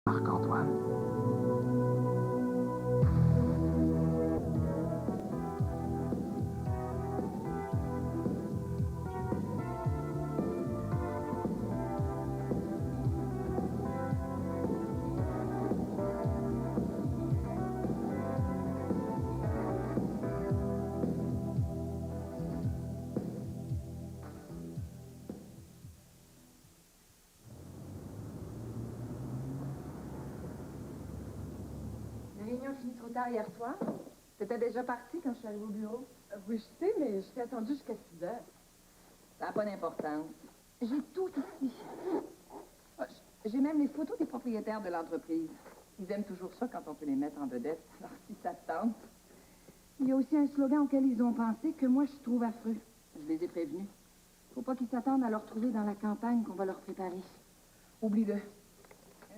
Marc-Antoine. La réunion finit trop tard hier soir. T'étais déjà parti quand je suis arrivée au bureau? Oui, je sais, mais je t'ai attendu jusqu'à 6 heures. Ça n'a pas d'importance. J'ai tout ici. Ah, j'ai même les photos des propriétaires de l'entreprise. Ils aiment toujours ça quand on peut les mettre en vedette. Alors, si ça te tente. Il y a aussi un slogan auquel ils ont pensé que moi, je trouve affreux. Je les ai prévenus. Faut pas qu'ils s'attendent à le retrouver dans la campagne qu'on va leur préparer. Oublie-le.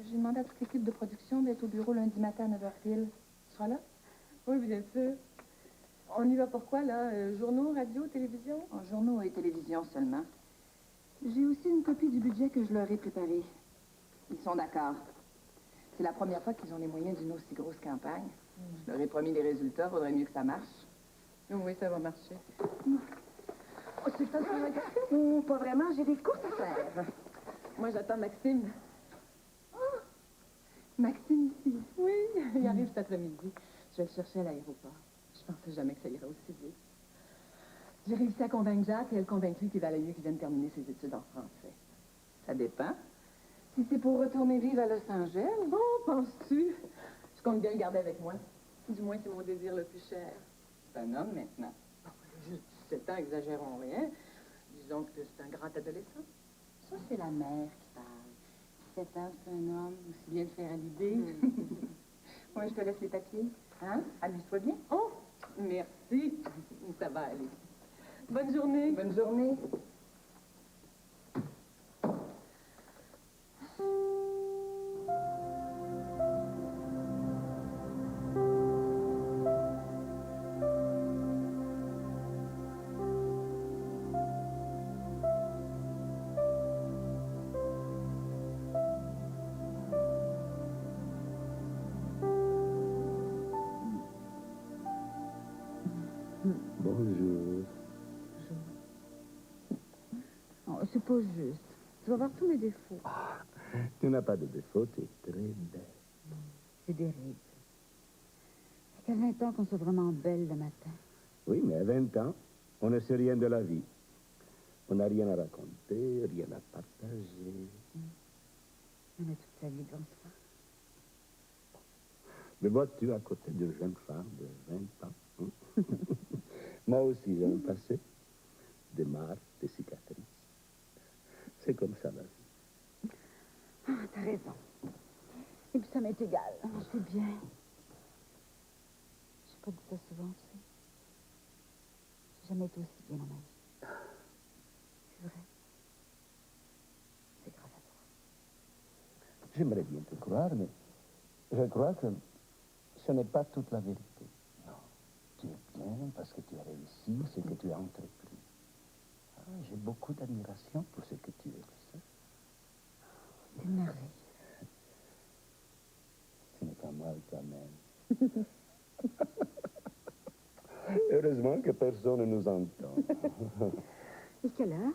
J'ai demandé à toute l'équipe de production d'être au bureau lundi matin à 9h pile. Tu seras là? Oui, bien sûr. On y va pourquoi, là? Journaux, radio, télévision? En journaux et télévision seulement. J'ai aussi une copie du budget que je leur ai préparé. Ils sont d'accord. C'est la première fois qu'ils ont les moyens d'une aussi grosse campagne. Je leur ai promis les résultats, vaudrait mieux que ça marche. Oui, ça va marcher. Oh, c'est ça, ça va. Oh, pas vraiment, j'ai des courses à faire. Moi, j'attends Maxime. Oh, Maxime ici. Oui, il arrive cet après-midi. Je vais le chercher à l'aéroport. Je pensais jamais que ça irait aussi vite. J'ai réussi à convaincre Jacques et elle convaincue qu'il valait mieux qu'il vienne terminer ses études en français. Ça dépend. Si c'est pour retourner vivre à Los Angeles. Bon, penses-tu? Je compte bien le garder avec moi. Du moins, c'est mon désir le plus cher. C'est un homme maintenant. Bon, il a juste 17 ans, exagérons rien. Disons que c'est un grand adolescent. Ça, c'est la mère qui parle. 17 ans, c'est un homme. Aussi bien le faire à l'idée. Moi, je te laisse les papiers. Hein? Amuse-toi bien. Oh, merci. Ça va aller. Bonne journée. Bonne journée. Bonjour. Oh, c'est pas juste. Tu vas voir tous mes défauts. Tu n'as pas de défaut, tu es très belle. C'est des rides. Ça fait 20 ans qu'on soit vraiment belle le matin. Oui, mais à 20 ans, on ne sait rien de la vie. On n'a rien à raconter, rien à partager. On a toute sa vie devant soi. Me vois-tu à côté de jeunes femmes de 20 ans? Hein? Moi aussi, j'ai un passé, des marques, des cicatrices. C'est comme ça, la vie. Ah, t'as raison. Et puis ça m'est égal. Je sais bien. J'ai pas dit ça souvent, tu sais. J'ai jamais été aussi bien dans ma vie. C'est vrai. C'est grâce à toi. J'aimerais bien te croire, mais je crois que ce n'est pas toute la vérité. Non, tu es bien parce que tu as réussi ce que tu as entrepris. Ah, j'ai beaucoup d'admiration pour ce que tu es, tu sais. C'est une merveille. Ce n'est pas mal quand même. Heureusement que personne ne nous entend. Et quelle heure?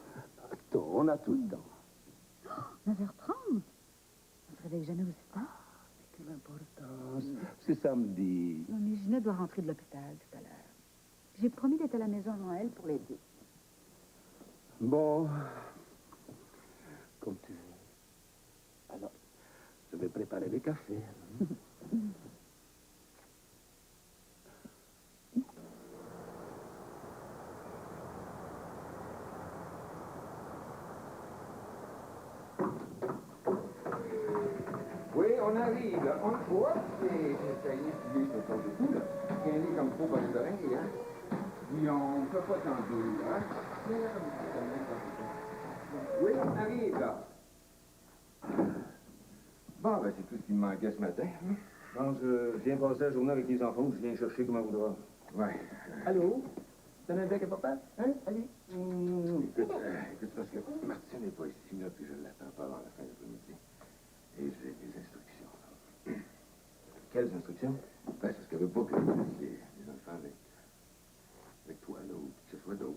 Tôt, on a tout le temps. 9h30. On se réveille jamais aussi tard. Quelle importance. C'est samedi. Non, mais Ginette doit rentrer de l'hôpital tout à l'heure. J'ai promis d'être à la maison avant elle pour l'aider. Bon, comme tu veux. Alors, je vais préparer le café. Oui, on arrive. On voit. Ça y est, tu es sur ton dessous, là. Tiens-les comme faut par les oreilles, hein. Puis on ne peut pas t'en douille, hein. Tiens-la comme ça. Oui, on arrive, là. Bon, ben, c'est tout ce qui me manquait ce matin. Hein? Bon, je viens passer la journée avec les enfants, je viens chercher comme on voudra. Ouais. Allô? Donne un bec à papa? Hein? Allez. Écoute, parce que Martine n'est pas ici, là, puis je l'attends pas avant la fin de l'après-midi. Et j'ai des instructions, là. Quelles instructions? Ben, c'est parce qu'elle veut pas que je laisse les enfants avec toi, là, ou que ce soit d'autres.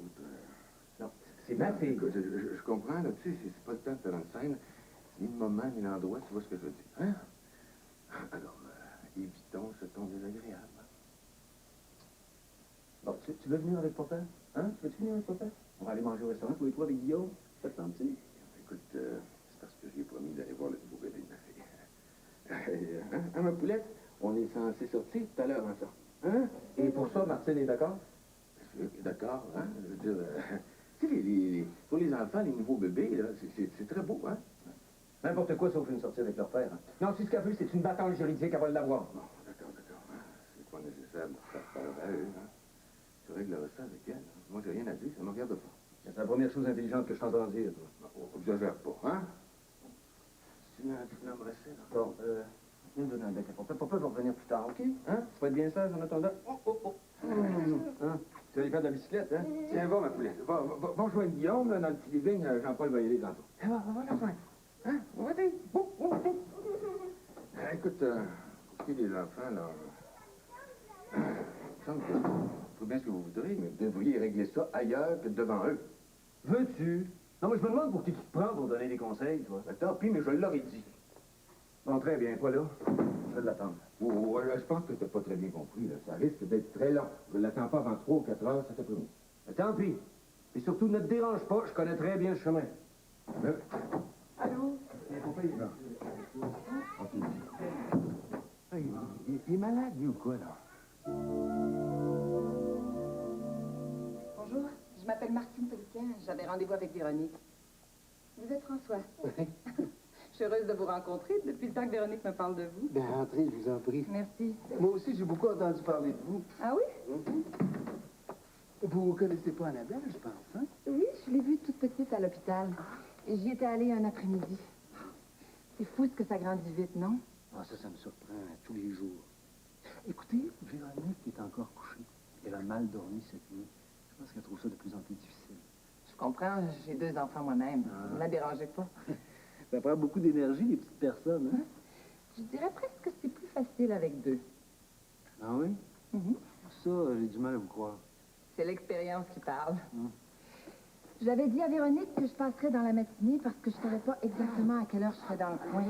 Non, c'est ma fille. Écoute, je comprends, là, tu sais, c'est pas le temps de faire une scène. Ni le moment, ni l'endroit, tu vois ce que je veux dire. Hein? Alors, évitons ce ton désagréable. Bon, tu veux venir avec papa? Hein? Tu veux-tu venir avec papa? On va aller manger au restaurant tous les trois avec Guillaume. Ça te tente-tu? Écoute, c'est parce que j'ai promis d'aller voir le nouveau bébé de ma fille. Hein, ma poulette? On est censé sortir tout à l'heure ensemble. Hein? Et pour ça, Martine est d'accord? Bien sûr qu'il est d'accord, hein? Je veux dire, tu sais, pour les enfants, les nouveaux bébés, là, c'est très beau, hein? N'importe quoi sauf une sortie avec leur père. Hein. Non, si ce qu'elle veut, c'est une bataille juridique, elle va l'avoir. Bon, d'accord. Hein? C'est pas nécessaire de faire peur à eux, hein? Tu régleras ça avec elle. Hein? Moi, j'ai rien à dire, ça me regarde pas. C'est la première chose intelligente que je t'entends dire, toi. On exagère pas, hein? Tu l'embrassais, là? Bon, viens me donner un bec à papa. Papa va revenir plus tard, OK? Hein? Tu vas être bien sage en attendant. Oh. Hein? Tu vas aller faire de la bicyclette, hein? Tiens, va, ma poulette. Va rejoindre Guillaume, là, dans le petit living. Jean-Paul va y aller tantôt. Va la rejoindre. Hein? Vas-y. Écoute, pour ce qui est des enfants, là... il me semble que faut bien ce que vous voudrez, mais vous devriez régler ça ailleurs que devant eux. Veux-tu? Non, mais je me demande pour qui tu te prends pour donner des conseils, toi. Ben, tant pis, mais je l'aurais dit. Bon, très bien, toi là. Je vais l'attendre. Oh, je pense que t'as pas très bien compris, là. Ça risque d'être très long. Je l'attends pas avant 3 ou 4 heures cet après-midi. Mais tant pis. Et surtout, ne te dérange pas, je connais très bien le chemin. Allô? Il est malade, lui, ou quoi, là? Bonjour, je m'appelle Martine Pelletier. J'avais rendez-vous avec Véronique. Vous êtes François? Oui. Je suis heureuse de vous rencontrer depuis le temps que Véronique me parle de vous. Bien, entrez, je vous en prie. Merci. Moi aussi, j'ai beaucoup entendu parler de vous. Ah oui? Vous connaissez pas Annabelle, je pense, hein? Oui, je l'ai vue toute petite à l'hôpital. Et j'y étais allée un après-midi. C'est fou ce que ça grandit vite, non? Ah, ça me surprend tous les jours. Écoutez, Véronique est encore couchée. Elle a mal dormi cette nuit. Je pense qu'elle trouve ça de plus en plus difficile. Je comprends, j'ai 2 enfants moi-même. Ne la dérangez pas. Ça prend beaucoup d'énergie, les petites personnes, hein? Je dirais presque que c'est plus facile avec 2. Ah oui? Mhm. Ça, j'ai du mal à vous croire. C'est l'expérience qui parle. J'avais dit à Véronique que je passerais dans la matinée parce que je ne savais pas exactement à quelle heure je serais dans le coin.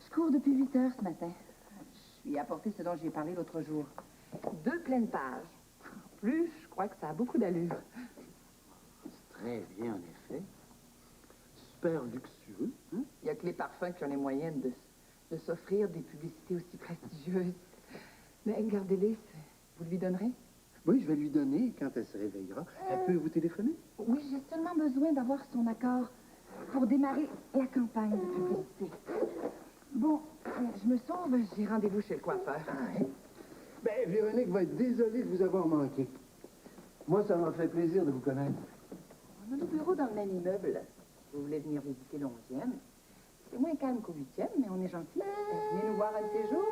Je cours depuis 8 heures ce matin. Je lui ai apporté ce dont j'ai parlé l'autre jour. 2 pleines pages. En plus, je crois que ça a beaucoup d'allure. C'est très bien, en effet. Super luxueux, hein? Il n'y a que les parfums qui ont les moyens de s'offrir des publicités aussi prestigieuses. Mais regardez-les, vous lui donnerez? Oui, je vais lui donner quand elle se réveillera. Elle peut vous téléphoner? Oui, j'ai seulement besoin d'avoir son accord pour démarrer la campagne de publicité. Bon, je me sauve, j'ai rendez-vous chez le coiffeur. Ben, Véronique va être désolée de vous avoir manqué. Moi, ça m'a fait plaisir de vous connaître. On a nos bureaux dans le même immeuble. Si vous voulez venir visiter le 11e, c'est moins calme qu'au 8e, mais on est gentil. Venez nous voir un de ces jours.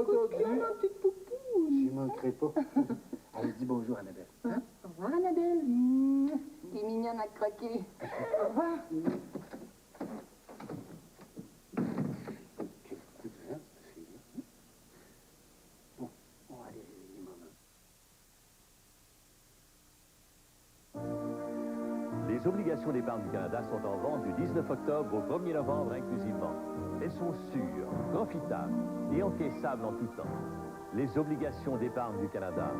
Entendu. Ma petite poupoune. J'y manquerai pas. Allez, dis bonjour, Annabelle. Hein? Au revoir, Annabelle. T'es mignonne à croquer. Au revoir. Quel coup de vent, cette fille-là. Hein? Bon, on va aller réveiller maman. Les obligations d'épargne du Canada sont en vente du 19 octobre au 1er novembre inclusivement. Elles sont sûres, profitables et encaissables en tout temps. Les obligations d'épargne du Canada.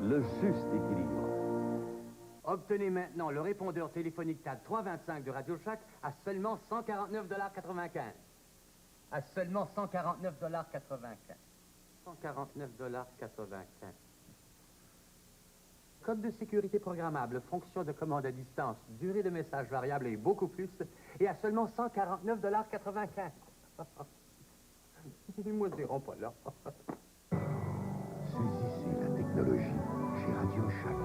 Le juste équilibre. Obtenez maintenant le répondeur téléphonique TAD 325 de Radio Shack à seulement 149,95 $. À seulement 149,95 $. 149,95 $. Code de sécurité programmable, fonction de commande à distance, durée de message variable et beaucoup plus, et à seulement 149,95 $. Ils ne diront pas là. Saisissez la technologie chez Radio Shack.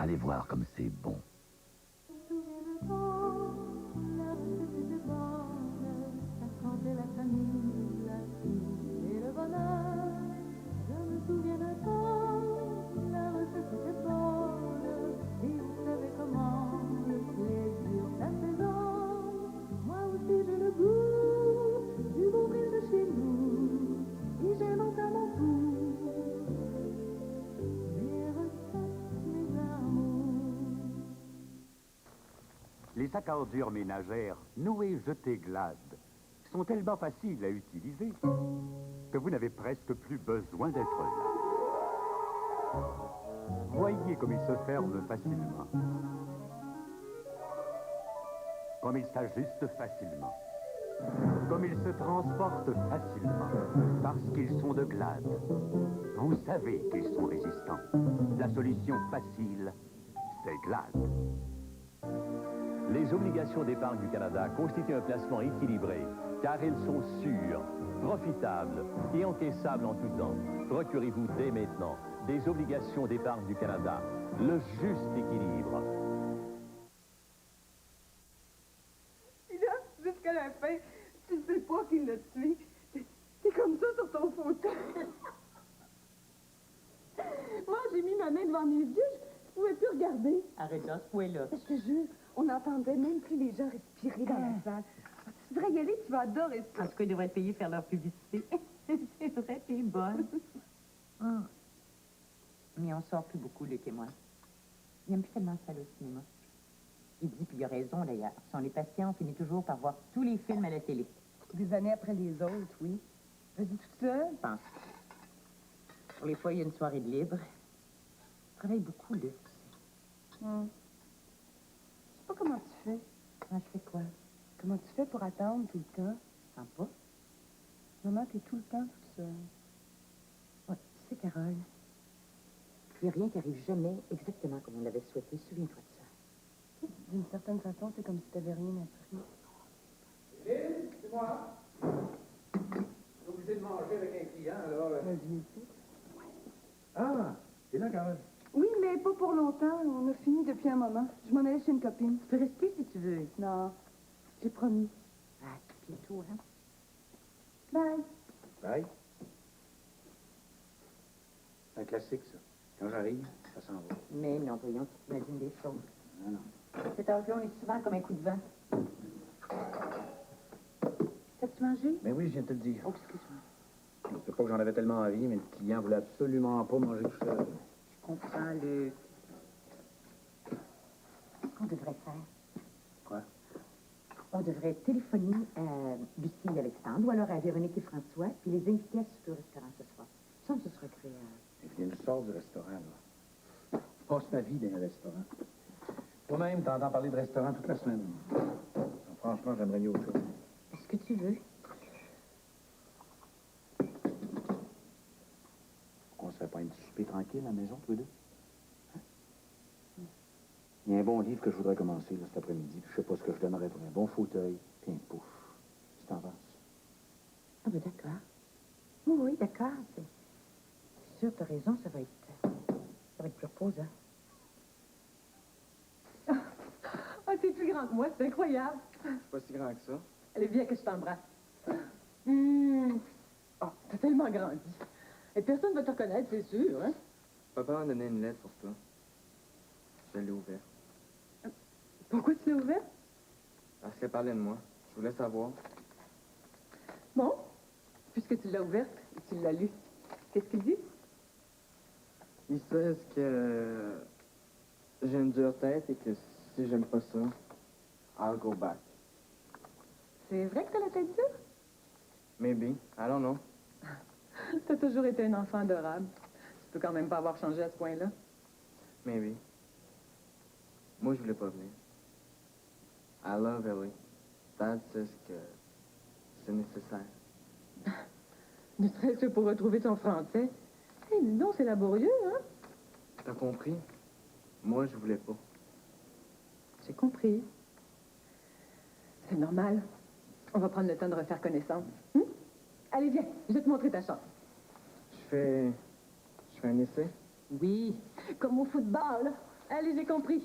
Allez voir comme c'est bon. Les sacs à ordures ménagères Noé Jeté Glade sont tellement faciles à utiliser que vous n'avez presque plus besoin d'être là. Voyez comme ils se ferment facilement, comme ils s'ajustent facilement, comme ils se transportent facilement, parce qu'ils sont de Glade. Vous savez qu'ils sont résistants. La solution facile, c'est Glade. Les obligations d'épargne du Canada constituent un placement équilibré, car elles sont sûres, profitables et encaissables en tout temps. Procurez-vous dès maintenant des obligations d'épargne du Canada, le juste équilibre. Et là, jusqu'à la fin, tu sais pas qui l'a tué. C'est comme ça sur ton fauteuil. Moi, j'ai mis ma main devant mes yeux, je pouvais plus regarder. Arrête là, ce point-là. Je te jure, on n'entendait même plus les gens respirer dans la salle. Tu devrais y aller, tu vas adorer ça. En tout cas, ils devraient être payés faire leur publicité. C'est vrai, t'es bonne. Ah. Mais on sort plus beaucoup, Luc et moi. Il aime plus tellement ça, le cinéma. Il dit, puis il a raison, d'ailleurs. Si on est patient, on finit toujours par voir tous les films à la télé. Des années après les autres, oui. Vas-y toute seule. Je pense. Pour les fois, il y a une soirée de libre. Je travaille beaucoup, Luc. Je sais pas comment tu fais. Comment je fais quoi? Comment tu fais pour attendre tout le temps? Je sens pas. Maman, t'es tout le temps toute seule. Ouais, tu sais, Carole, il n'y a rien qui arrive jamais exactement comme on l'avait souhaité. Souviens-toi de ça. D'une certaine façon, c'est comme si t'avais rien appris. Hélène, c'est moi. Je suis obligé de manger avec un client, alors... Vas-y ici. Ah, t'es là, Carole. Oui, mais pas pour longtemps. On a fini depuis un moment. Je m'en allais chez une copine. Tu peux rester si tu veux. Non, j'ai promis. Ah, bientôt, hein? Bye. Bye. C'est un classique, ça. Quand j'arrive, ça s'en va. Mais non, voyons, tu t'imagines des choses. Non, non. Cet âge-là, on est souvent comme un coup de vent. T'as-tu mangé? Ben oui, je viens de te le dire. Oh, excuse-moi. C'est pas que j'en avais tellement envie, mais le client voulait absolument pas manger tout seul. Je comprends, Luc. Qu'est-ce qu'on devrait faire? Quoi? On devrait téléphoner à Lucie et Alexandre, ou alors à Véronique et François, puis les inviter à souper au restaurant ce soir. Ça, ce serait agréable. Et puis, je sors du restaurant, là. Je passe ma vie dans un restaurant. Toi-même, t'entends parler de restaurant toute la semaine. Franchement, j'aimerais mieux autre chose. Est-ce que tu veux? On se fait pas un petit souper tranquille à la maison, tous les deux? Hein? Il y a un bon livre que je voudrais commencer là, cet après-midi. Je sais pas ce que je donnerais pour un bon fauteuil, puis un pouf. Tu t'en vas? Ah ben d'accord. Oui, oui, d'accord. C'est sûr, t'as raison, ça va être plus reposant. Ah, t'es plus grand que moi, c'est incroyable. C'est pas si grand que ça. Allez, viens que je t'embrasse. Oh, t'as tellement grandi. Et personne va te reconnaître, c'est sûr, hein? Papa m'a donné une lettre pour toi. Je l'ai ouverte. Pourquoi tu l'as ouverte? Parce qu'elle parlait de moi. Je voulais savoir. Bon, puisque tu l'as ouverte et tu l'as lue, qu'est-ce qu'il dit? Il sait que j'ai une dure tête et que si j'aime pas ça, I'll go back. C'est vrai que t'as la tête dure? Maybe. I don't know. T'as toujours été un enfant adorable. Tu peux quand même pas avoir changé à ce point-là. Maybe. Moi, je voulais pas venir. I love Ellie. Dad says que c'est nécessaire. Ne serait-ce que pour retrouver ton français. Hé, dis donc, c'est laborieux, hein? T'as compris? Moi, je voulais pas. J'ai compris. C'est normal. On va prendre le temps de refaire connaissance. Allez, viens, je vais te montrer ta chambre. Je fais un essai? Oui, comme au football. Allez, j'ai compris.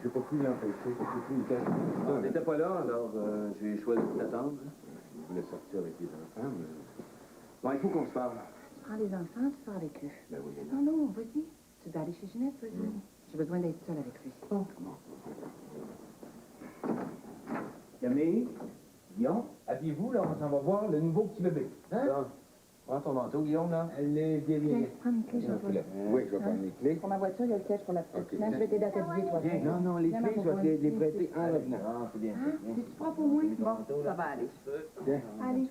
J'ai pas pu l'empêcher, j'ai plus le temps. On n'était pas là, alors j'ai choisi de t'attendre. Je voulais sortir avec les enfants, mais... Bon, il faut qu'on se parle. Tu prends les enfants, tu sors avec eux. Ben oui, Non, non, vas-y. Tu dois aller chez Ginette, vas-y. J'ai besoin d'être seule avec lui. Camille, Guillaume, habillez-vous, là, on s'en va voir le nouveau petit bébé. Hein? Prends ton manteau, Guillaume, là. Elle est vieille. Prends mes clés, je vais te Oui, je vais prendre mes clés. Pour ma voiture, il y a le siège pour la petite. Ok. Là, je vais t'aider à t'habiller, toi. Non, non, les Viens, clés, je maman, vais te les pour prêter en revenant. Ah, c'est bien. Hein? C'est-tu propre au moins? Bon, ça va aller. Viens. Allez.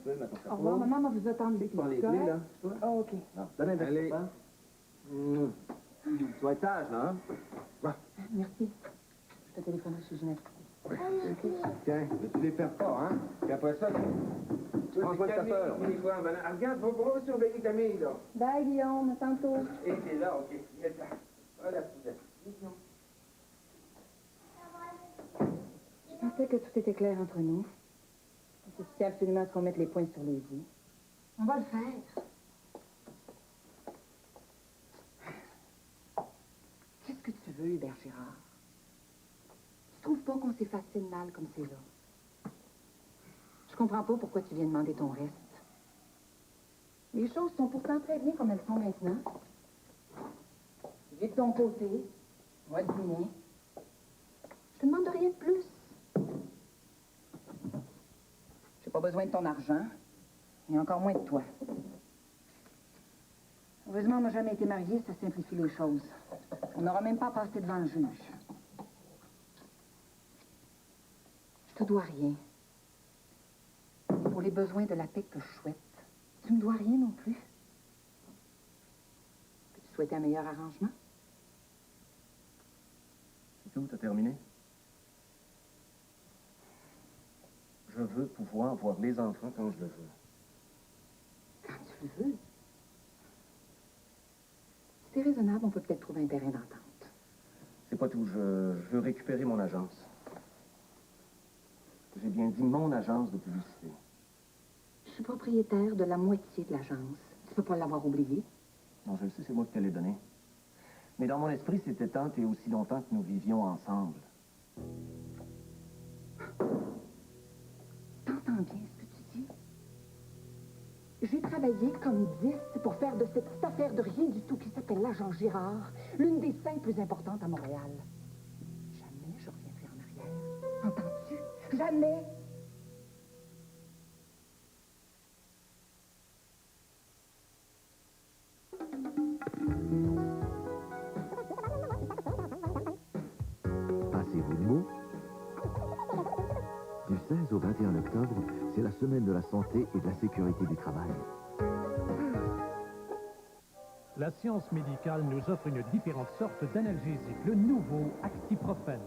Au revoir, maman, on va vous attendre. Tu prends les clés, là? Oh, OK. Non, donne un verre, papa. Tu vas être sage, là, hein? Merci. Je te téléphonerai chez Ginette. Tiens, mais tu les perds pas, hein? Puis après ça, tu prends soin de ta sœur. Regarde, va surveiller Camille, là. Bye, Guillaume. À tantôt. Et c'est là, OK. Viens là. Voilà, poubelle. Je pensais que tout était clair entre nous. Je tiens absolument à ce qu'on mette les points sur les i. On va le faire. Qu'est-ce que tu veux, Hubert Gérard? Tu trouves pas qu'on s'est fait mal comme c'est là? Je comprends pas pourquoi tu viens demander ton reste. Les choses sont pourtant très bien comme elles sont maintenant. Tu vis de ton côté, moi du mien. Je te demande rien de plus. J'ai pas besoin de ton argent, et encore moins de toi. Heureusement, on n'a jamais été mariés, ça simplifie les choses. On n'aura même pas passé devant le juge. Je te dois rien. Pour les besoins de la paix que je souhaite, tu me dois rien non plus. Peux-tu souhaiter un meilleur arrangement? C'est tout, t'as terminé? Je veux pouvoir voir les enfants quand je le veux. Quand tu le veux. Si c'est raisonnable, on peut peut-être trouver un terrain d'entente. C'est pas tout, je veux récupérer mon agence. J'ai bien dit mon agence de publicité. Je suis propriétaire de la moitié de l'agence. Tu peux pas l'avoir oublié. Non, je le sais, c'est moi qui te l'ai donné. Mais dans mon esprit, c'était tant et aussi longtemps que nous vivions ensemble. T'entends bien ce que tu dis? J'ai travaillé comme 10 pour faire de cette petite affaire de rien du tout qui s'appelle l'agence Girard l'une des 5 plus importantes à Montréal. Jamais je reviendrai en arrière. Entends-tu? Jamais! Passez-vous le mot? Du 16 au 21 octobre, c'est la semaine de la santé et de la sécurité du travail. La science médicale nous offre une différente sorte d'analgésique, le nouveau actiprofène.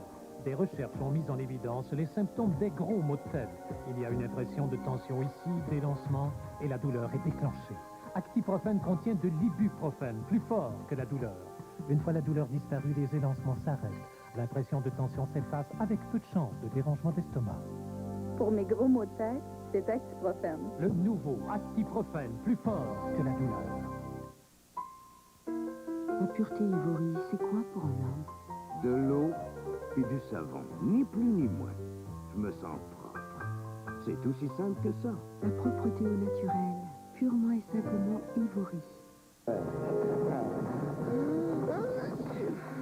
Des recherches ont mis en évidence les symptômes des gros maux de tête. Il y a une impression de tension ici, des lancements, et la douleur est déclenchée. Actiprofène contient de l'ibuprofène, plus fort que la douleur. Une fois la douleur disparue, les élancements s'arrêtent. L'impression de tension s'efface avec peu de chance de dérangement d'estomac. Pour mes gros maux de tête, c'est Actiprofène. Le nouveau Actiprofène, plus fort que la douleur. La pureté ivory, c'est quoi pour un homme? De l'eau et du savon, ni plus ni moins. Je me sens propre. C'est aussi simple que ça. La propreté au naturel, purement et simplement ivory.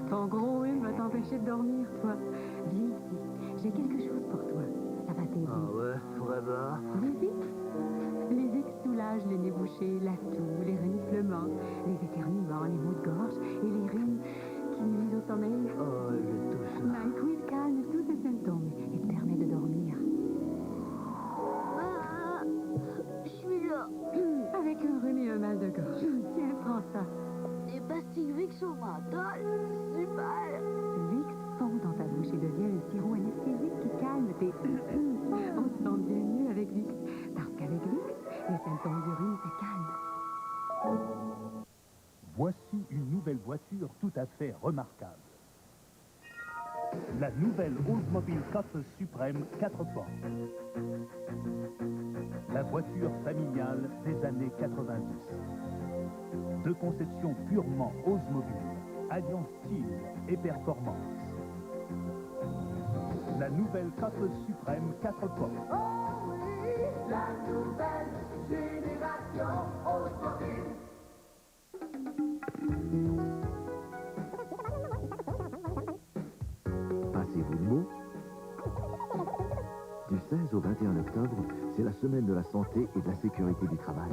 Ton gros rhume va t'empêcher de dormir, toi. Viens ici, j'ai quelque chose pour toi. Ça va t'aider. Ah ouais, vraiment? Les Vicks. Les Vicks soulagent les nez bouchés, la toux, les reniflements, les éternuements, les maux de gorge et les rhumes qui nuisent au sommeil. Oh, j'ai tout ça. NyQuil calme tous ces symptômes et te permet de dormir. Je suis là. Avec un rhume et un mal de gorge. Tiens, prends ça. Des pastilles Vicks au menthol. Super. Vicks fond dans ta bouche et devient un sirop anesthésique qui calme tes... On se sent bien mieux avec Vicks. Parce qu'avec Vicks, les symptômes du rhume se calment. Voici une nouvelle voiture tout à fait remarquable. La nouvelle Oldsmobile Coupé Suprême 4 portes. La voiture familiale des années 90. De conception purement Oldsmobile, alliant style et performance. La nouvelle Coupé Suprême 4 portes. Oh oui, la nouvelle génération Oldsmobile. Passez-vous le mot? Du 16 au 21 octobre, c'est la semaine de la santé et de la sécurité du travail.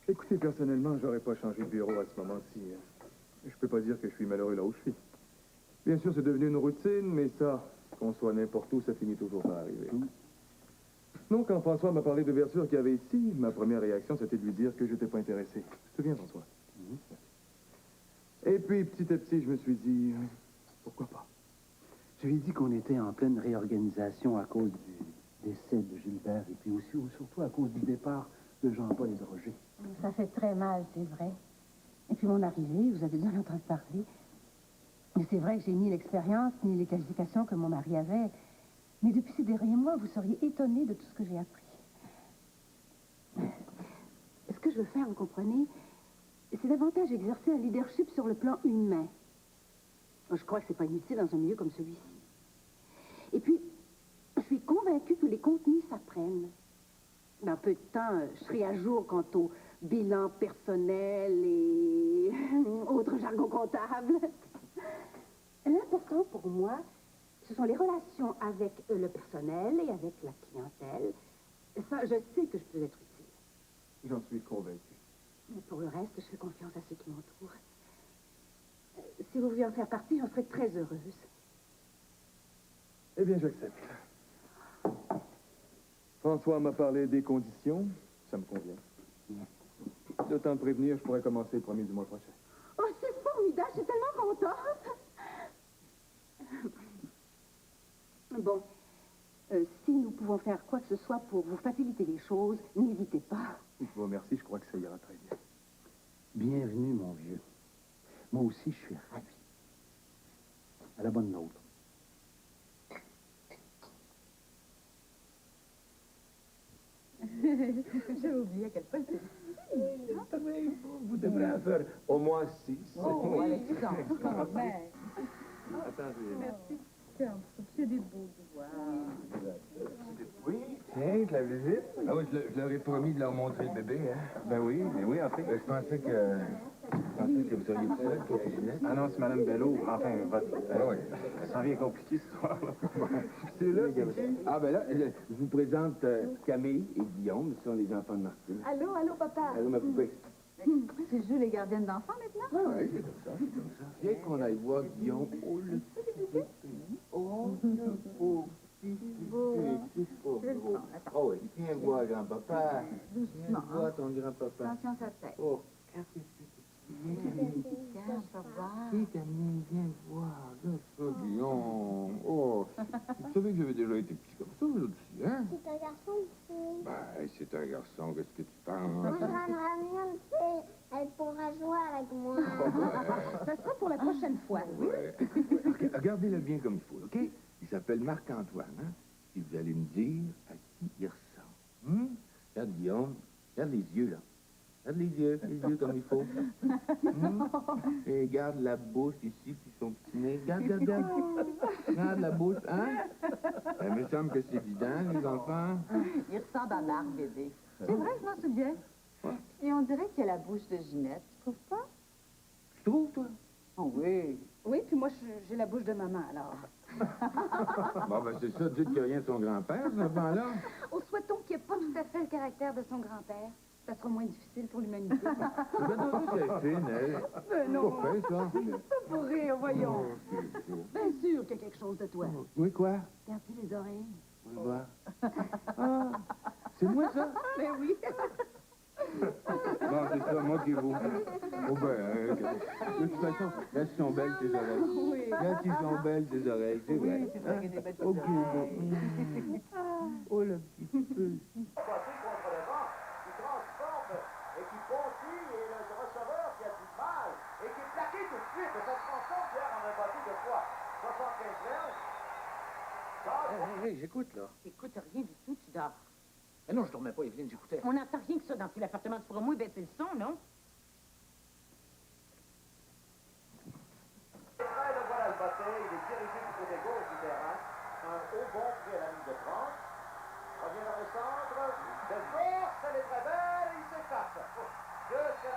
Écoutez, personnellement, j'aurais pas changé de bureau à ce moment-ci. Je peux pas dire que je suis malheureux là où je suis. Bien sûr, c'est devenu une routine, mais ça, qu'on soit n'importe où, ça finit toujours par arriver. Donc, quand François m'a parlé d'ouverture qu'il y avait ici, ma première réaction, c'était de lui dire que j'étais pas intéressé. Tu te souviens, François? Et puis, petit à petit, je me suis dit, pourquoi pas? Je lui ai dit qu'on était en pleine réorganisation à cause du décès de Gilbert et puis aussi, ou surtout à cause du départ de Jean-Paul et de Roger. Ça fait très mal, c'est vrai. Et puis mon arrivée, vous avez bien entendu parler. Mais c'est vrai que j'ai ni l'expérience, ni les qualifications que mon mari avait. Mais depuis ces derniers mois, vous seriez étonné de tout ce que j'ai appris. Ce que je veux faire, vous comprenez, c'est davantage exercer un leadership sur le plan humain. Je crois que c'est pas inutile dans un milieu comme celui-ci. Et puis, je suis convaincue que les contenus s'apprennent. Dans peu de temps, je serai à jour quant au bilan personnel et autres jargons comptables. L'important pour moi, ce sont les relations avec le personnel et avec la clientèle. Ça, je sais que je peux être utile. J'en suis convaincu. Mais pour le reste, je fais confiance à ceux qui m'entourent. Si vous vouliez en faire partie, j'en serais très heureuse. Eh bien, j'accepte. François m'a parlé des conditions. Ça me convient. Le temps de prévenir, je pourrais commencer le 1er du mois prochain. Oh, c'est formidable, je suis tellement contente. Bon, si nous pouvons faire quoi que ce soit pour vous faciliter les choses, n'hésitez pas. Je vous remercie, je crois que ça ira très bien. Bienvenue, mon vieux. Moi aussi, je suis ravi. À la bonne nôtre. J'ai oublié à quel point c'est difficile. Vous devrez en faire au moins 6. Oh, oui, quand même. Attendez. Merci. C'est des beaux doigts. Oui, tiens, la visite. Ah oui, je leur ai promis de leur montrer le bébé, hein. Ben oui, en fait. Je pensais que vous seriez seul, toi, Ginette. Ah non, c'est Mme Bello. Enfin, votre... oui. Ça en vient compliqué, cette histoire-là. C'est là, ah ben là, je vous présente Camille et Guillaume, ce sont les enfants de Martine. Allô, papa. Allô, ma poupée. Tu joues les gardiennes d'enfants maintenant? Ah oui, c'est comme ça, Viens qu'on aille voir Guillaume. Oh, le petit bébé. Oh, le beau petit bébé. Oh oui, viens voir grand-papa. Viens voir ton grand-papa. Attention à sa tête. Oh, Tiens, ça va. Camille, viens voir. Là, ça, Guillaume. Oh, vous savez que j'avais déjà été petit comme ça, vous aussi, hein? C'est un garçon ou une fille? Ben, c'est un garçon, qu'est-ce que tu penses? Moi, j'aimerais bien une fille. Elle pourra jouer avec moi. Ça sera pour la prochaine fois. Ouais. Regardez-le bien comme il faut, OK? Il s'appelle Marc-Antoine, hein? Et vous allez me dire à qui il ressemble. Regarde, Guillaume. Regarde les yeux, là. Regarde les yeux comme il faut. Et regarde la bouche ici, puis son petit nez. Regarde. Regarde la bouche, hein? Il me semble que c'est évident, les enfants. Il ressemble à Marc, bébé. C'est vrai, je m'en souviens. Et on dirait qu'il a la bouche de Ginette, tu trouves pas? Tu trouves, toi? Oh oui. Oui, puis moi, j'ai la bouche de maman, alors. Bon, ben c'est ça, dites qu'il n'y a rien de son grand-père, ce enfant-là. Oh, souhaitons qu'il n'y ait pas tout à fait le caractère de son grand-père. Ça sera moins difficile pour l'humanité. C'est fine, elle. Non. Pas fait, ça. Pour rire, voyons. Bien sûr qu'il y a quelque chose de toi. Oui, quoi? Regarde-tu les oreilles? On le voit. Ah, c'est moi, ça? Ben oui. Non, c'est ça, moi qui vous. Oh ben, de toute façon, là, ils sont belles, tes oreilles. Oui. Là, ils sont belles, tes oreilles, c'est vrai. Oui, c'est vrai qu'il y a des belles Oh, oreilles. Oh, le petit peu. Hey, j'écoute, là. Écoute rien du tout, tu dors. Mais non, je dormais pas, Evelyne, j'écoutais. On n'entend rien que ça dans tout l'appartement. Tu pourras moins baisser le son, non? Le voilà le bâté, il est dirigé du côté gauche du terrain. Un haut bon pied à la ligne de France. Revient vers le centre. C'est fort, elle est très belle, il s'échappe.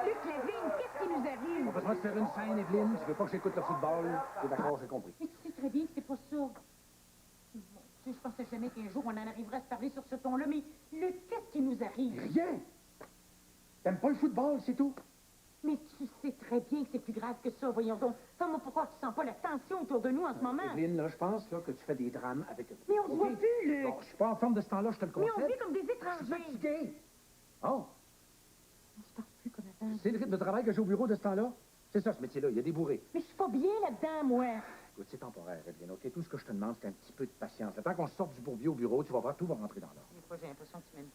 Luc Lévin, qu'est-ce qui nous arrive? On va besoin de faire une scène, Evelyne. Tu veux pas que j'écoute le football? T'es d'accord, j'ai compris. Mais tu sais très bien que c'est pas ça. Mon Dieu, je pensais jamais qu'un jour on en arriverait à se parler sur ce ton-là, mais Luc, qu'est-ce qui nous arrive? Rien! T'aimes pas le football, c'est tout? Mais tu sais très bien que c'est plus grave que ça, voyons donc. Comment pourquoi tu sens pas la tension autour de nous en ce moment? Evelyne, là, je pense là, que tu fais des drames avec eux. Mais on se voit plus, Luc! Bon, je suis pas en forme de ce temps-là, je te le Mais concède. on vit comme des étrangers! Je suis fatigué! Oh! On se parle plus comme avant. C'est le rythme de travail que j'ai au bureau de ce temps-là? C'est ça, ce métier-là, il y a des bourrés. Mais je suis pas bien là-dedans, moi. Écoute, c'est temporaire, Evelyne, OK? Tout ce que je te demande, c'est un petit peu de patience. Le temps qu'on sorte du bourbier au bureau, tu vas voir, tout va rentrer dans l'ordre. Des fois, j'ai l'impression que tu m'aimes.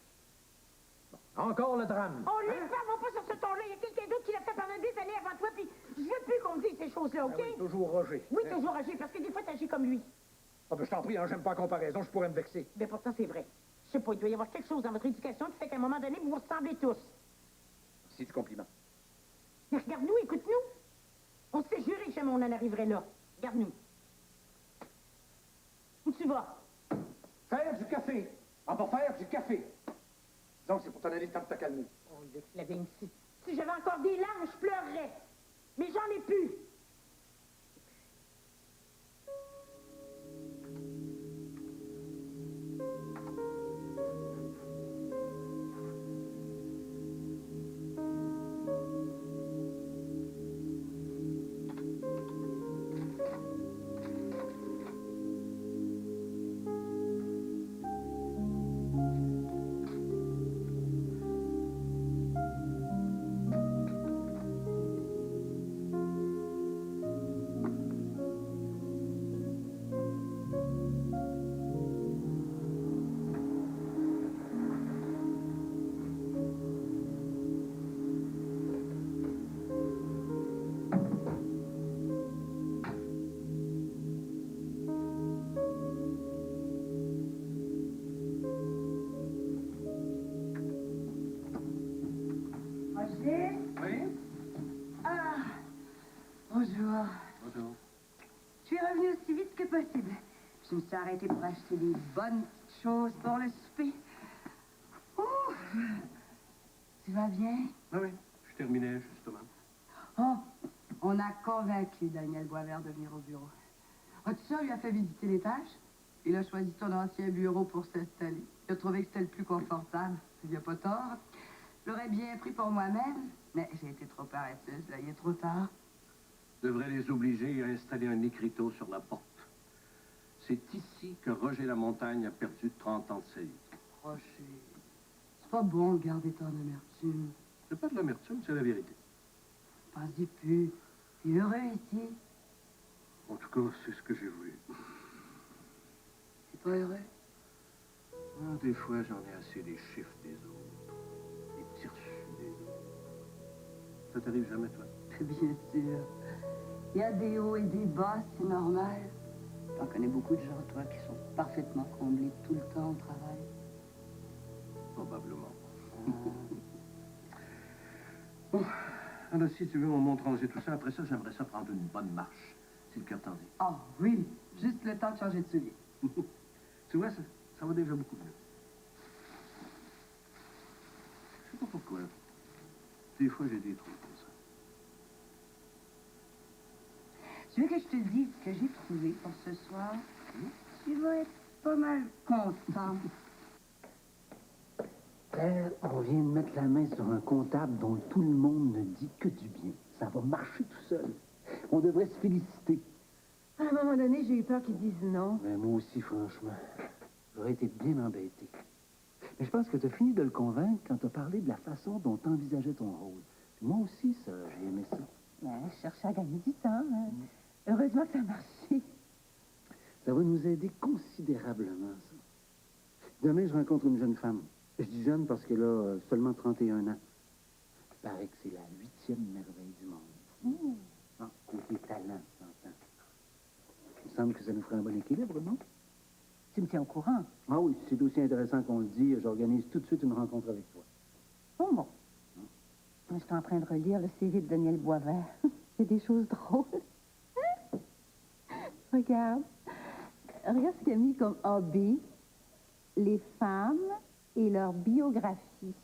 Encore le drame! Oh, Luc, parle pas sur ce ton-là. Il y a quelqu'un d'autre qui l'a fait pendant des années avant toi, puis je veux plus qu'on me dise ces choses-là, OK? Ah oui, toujours Roger. Oui, toujours Roger, parce que des fois, t'agis comme lui. Ah ben, je t'en prie, hein, j'aime pas la comparaison, je pourrais me vexer. Mais pourtant, c'est vrai. Je sais pas, il doit y avoir quelque chose dans votre éducation qui fait qu'à un moment donné, vous vous ressemblez tous. C'est du compliment. Mais regarde-nous, écoute-nous. On s'est juré que jamais on en arriverait là. Regarde-nous. Où tu vas? Faire du café! On va faire du café! Donc, c'est pour t'en aller le temps de te calmer. Oh, Luc, la vigne ici. Si j'avais encore des larmes, je pleurerais. Mais j'en ai plus. Roger? Oui? Ah, bonjour. Bonjour. Je suis revenue aussi vite que possible. Je me suis arrêtée pour acheter des bonnes petites choses pour le souper. Ouh! Tu vas bien? Oui, je terminais justement. Oh, on a convaincu Daniel Boisvert de venir au bureau. Ah, tu sais, on lui a fait visiter l'étage. Il a choisi ton ancien bureau pour s'installer. Il a trouvé que c'était le plus confortable. Il n'y a pas tort. Je l'aurais bien pris pour moi-même, mais j'ai été trop paresseuse. Là, il est trop tard. Je devrais les obliger à installer un écriteau sur la porte. C'est ici que Roger Lamontagne a perdu 30 ans de sa vie. Roger, c'est pas bon de garder ton amertume. C'est pas de l'amertume, c'est la vérité. Pense-y plus. T'es heureux ici. En tout cas, c'est ce que j'ai voulu. T'es pas heureux? Ah, des fois, j'en ai assez des chiffres des autres. Des petits reçus des autres. Ça t'arrive jamais, toi? Bien sûr. Il y a des hauts et des bas, c'est normal. J'en connais beaucoup de gens, toi, qui sont parfaitement comblés tout le temps au travail. Probablement. Bon, alors si tu veux, on monte ranger tout ça. Après ça, j'aimerais ça prendre une bonne marche, si le cœur t'en dit. Ah oui, juste le temps de changer de souliers. Tu vois, ça va déjà beaucoup mieux. Je sais pas pourquoi. Des fois, j'ai des trous comme ça. Tu veux que je te dise ce que j'ai trouvé pour ce soir? Tu vas être pas mal content. Père, on vient de mettre la main sur un comptable dont tout le monde ne dit que du bien. Ça va marcher tout seul. On devrait se féliciter. À un moment donné, j'ai eu peur qu'ils disent non. Mais moi aussi, franchement. J'aurais été bien embêté. Mais je pense que tu as fini de le convaincre quand tu as parlé de la façon dont tu envisageais ton rôle. Puis moi aussi, ça, j'ai aimé ça. Ben, je cherchais à gagner du temps. Hein. Heureusement que ça a marché. Ça va nous aider considérablement, ça. Demain, je rencontre une jeune femme. Je dis jeune parce qu'elle a seulement 31 ans. Il paraît que c'est la 8e merveille du monde. Côté talent, t'entends. Il me semble que ça nous ferait un bon équilibre, non? Tu me tiens au courant. Ah oui, si c'est aussi intéressant qu'on le dit, j'organise tout de suite une rencontre avec toi. Oh bon. Je suis en train de relire le CV de Daniel Boisvert. Il y a des choses drôles. Regarde. Regarde ce qu'il a mis comme hobby. Les femmes et leur biographie.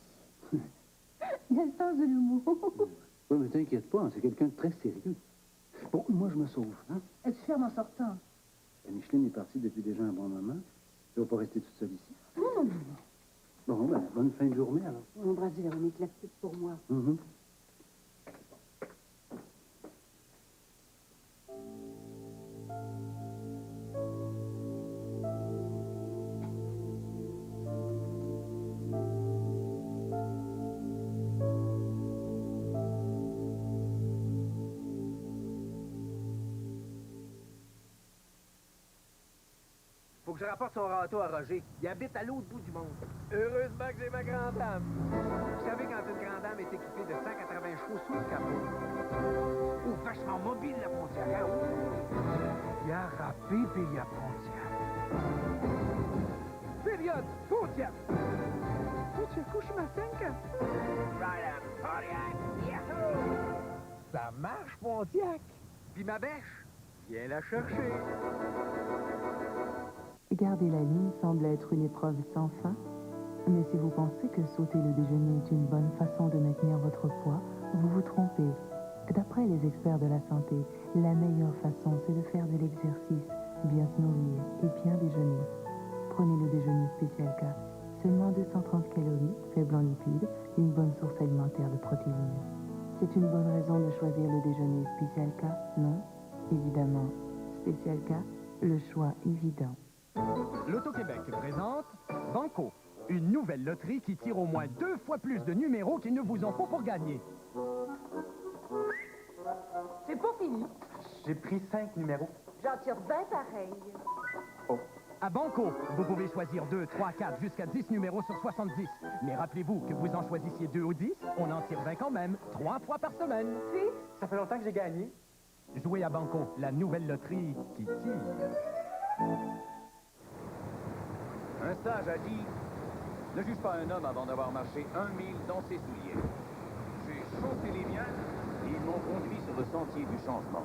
Il a le sens de l'humour. Oui, mais t'inquiète pas, c'est quelqu'un de très sérieux. Bon, moi, je me sauve, hein? Es-tu ferme en sortant? Micheline est partie depuis déjà un bon moment. Je ne vais pas rester toute seule ici. Non, non, non. Bon, ben, bonne fin de journée, alors. Embrasse Véronique, la petite pour moi. Mhm. Faut que je rapporte son râteau à Roger. Il habite à l'autre bout du monde. Heureusement que j'ai ma grand-dame. Vous savez, quand une grande-dame est équipée de 180 chevaux sous le capot. Oh, vachement mobile, la Pontiac, hein? Il a râpé, puis il a Pontiac. Période, Pontiac! Pontiac, couche ma 5 ans. Right up, Pontiac, yahoo! Ça marche, Pontiac. Puis ma bêche, viens la chercher. Garder la ligne semble être une épreuve sans fin, mais si vous pensez que sauter le déjeuner est une bonne façon de maintenir votre poids, vous vous trompez. D'après les experts de la santé, la meilleure façon, c'est de faire de l'exercice, bien se nourrir et bien déjeuner. Prenez le déjeuner spécial K, seulement 230 calories, faible en lipides, une bonne source alimentaire de protéines. C'est une bonne raison de choisir le déjeuner spécial K, non? Évidemment. Spécial K, le choix évident. L'Auto-Québec présente Banco, une nouvelle loterie qui tire au moins 2 fois plus de numéros qu'il ne vous en faut pour gagner. C'est pas fini. J'ai pris 5 numéros. J'en tire 20 pareils. À Banco, vous pouvez choisir 2, 3, 4, jusqu'à 10 numéros sur 70. Mais rappelez-vous que vous en choisissiez 2 ou 10, on en tire 20 quand même, 3 fois par semaine. Puis, ça fait longtemps que j'ai gagné. Jouez à Banco, la nouvelle loterie qui tire. Un sage a dit, ne juge pas un homme avant d'avoir marché 1 mille dans ses souliers. J'ai chaussé les miens et ils m'ont conduit sur le sentier du changement.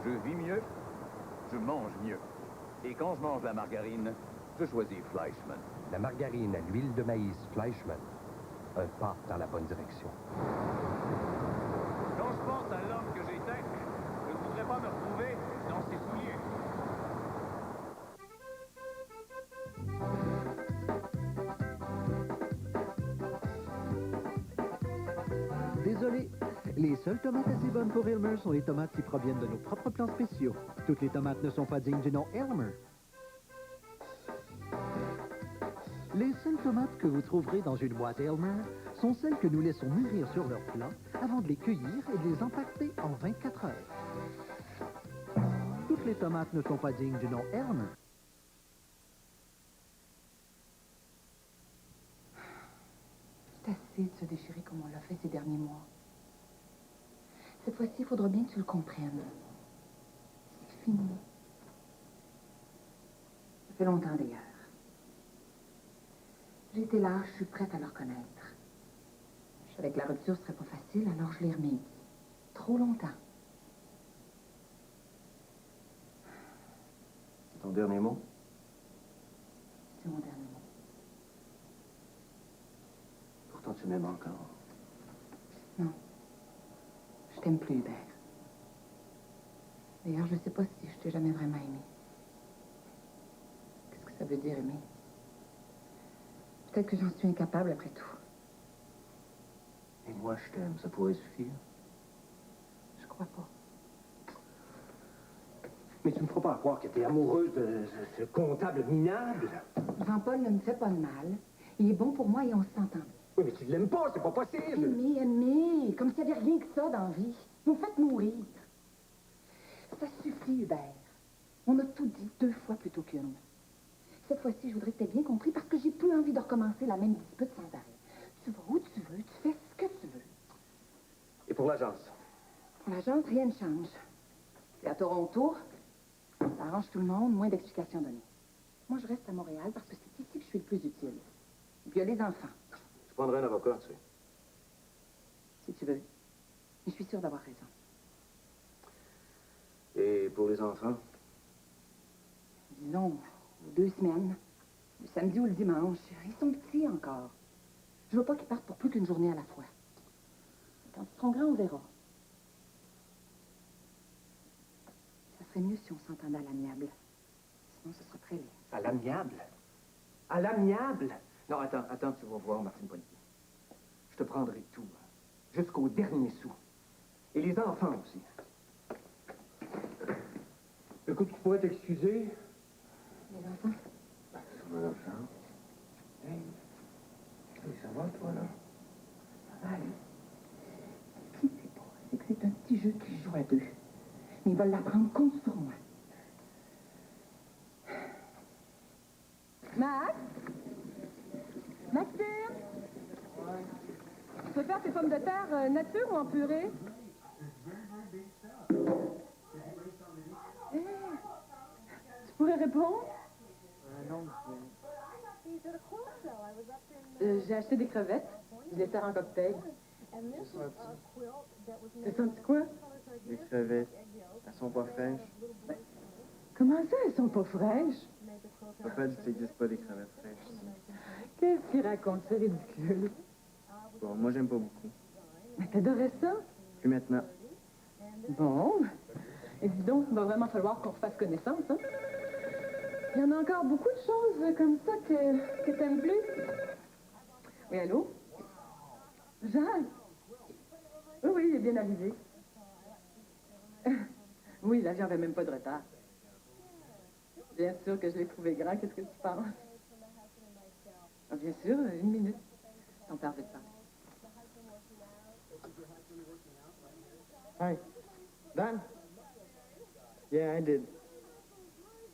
Je vis mieux, je mange mieux. Et quand je mange la margarine, je choisis Fleischmann. La margarine à l'huile de maïs Fleischmann. Un pas dans la bonne direction. Quand je pense à l'homme que j'étais, je ne voudrais pas me retrouver dans ses souliers. Désolé, les seules tomates assez bonnes pour Elmer sont les tomates qui proviennent de nos propres plants spéciaux. Toutes les tomates ne sont pas dignes du nom Elmer. Les seules tomates que vous trouverez dans une boîte Elmer sont celles que nous laissons mûrir sur leur plant avant de les cueillir et de les empaqueter en 24 heures. Toutes les tomates ne sont pas dignes du nom Elmer. C'est assez de se déchirer comme on l'a fait ces derniers mois. Cette fois-ci, il faudra bien que tu le comprennes. C'est fini. Ça fait longtemps d'ailleurs. J'ai été là, je suis prête à le reconnaître. Je savais que la rupture serait pas facile, alors je l'ai remis. Trop longtemps. Ton dernier mot? C'est mon dernier mot. Pourtant, tu m'aimes encore. Non. Je t'aime plus, Hubert. D'ailleurs, je sais pas si je t'ai jamais vraiment aimé. Qu'est-ce que ça veut dire, aimer? Peut-être que j'en suis incapable, après tout. Et moi, je t'aime, ça pourrait suffire. Je crois pas. Mais tu me feras pas croire que t'es amoureuse de ce comptable minable. Jean-Paul ne me fait pas de mal. Il est bon pour moi et on s'entend. Oui, mais tu l'aimes pas, c'est pas possible. Aimer, comme s'il n'y avait rien que ça dans la vie. Vous me faites mourir. Ça suffit, Hubert. On a tout dit 2 fois plutôt qu'une. Cette fois-ci, je voudrais que tu aies bien compris parce que j'ai plus envie de recommencer la même dispute sans arrêt. Tu vas où tu veux, tu fais ce que tu veux. Et pour l'agence? Pour l'agence, rien ne change. C'est à Toronto. Ça arrange tout le monde, moins d'explications données. Moi, je reste à Montréal parce que c'est ici que je suis le plus utile. Et puis, il y a les enfants, Je prendrai un avocat, tu sais. si tu veux. Mais je suis sûre d'avoir raison. Et pour les enfants? Disons, 2 semaines. Le samedi ou le dimanche. Ils sont petits encore. Je veux pas qu'ils partent pour plus qu'une journée à la fois. Quand ils seront grands, on verra. Ça serait mieux si on s'entendait à l'amiable. Sinon, ce sera très laid. À l'amiable? À l'amiable? Non, attends, tu vas voir, Martine Poitier. Je te prendrai tout, jusqu'au dernier sou. Et les enfants aussi. Écoute, tu pourrais t'excuser? Les enfants? Sur mon enfant. Hey, ça va, toi, là? Ça va aller. Qui sait pas? C'est que c'est un petit jeu qui joue à 2. Mais ils veulent l'apprendre compte sur moi. Max? Maxime? Tu peux faire tes pommes de terre nature ou en purée? Hey, tu pourrais répondre? Non, J'ai acheté des crevettes. Je les sers en cocktail. T'as senti quoi? Les crevettes, elles sont pas fraîches. Comment ça, elles sont pas fraîches? Papa dit que ça n'existe pas des crevettes fraîches ici. Qu'est-ce qu'il raconte? C'est ridicule. Bon, moi, j'aime pas beaucoup. Mais t'adorais ça? Plus maintenant. Bon. Et dis donc, il va vraiment falloir qu'on refasse connaissance, hein? Il y en a encore beaucoup de choses comme ça que t'aimes plus. Oui, allô? Jacques? Oui, il est bien arrivé. Oui, l'avion avait même pas de retard. Bien sûr que je l'ai trouvé grand. Qu'est-ce que tu penses? Ah, bien sûr, 1 minute. Ton père veut te parler. Hi. Dan? Yeah, I did.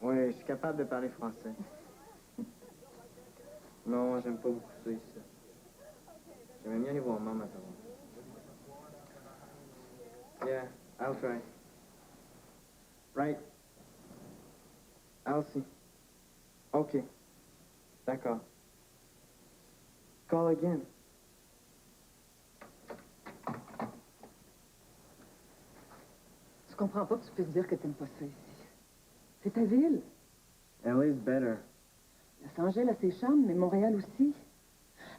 Ouais, je suis capable de parler français. Non, j'aime pas beaucoup ça ici. J'aimerais bien aller voir maman à Toronto. Yeah, I'll try. Right. I'll see. OK. D'accord. Call again. Je comprends pas que tu puisses dire que t'aimes pas ça ici. C'est ta ville. LA's better. Los Angeles a ses charmes, mais Montréal aussi.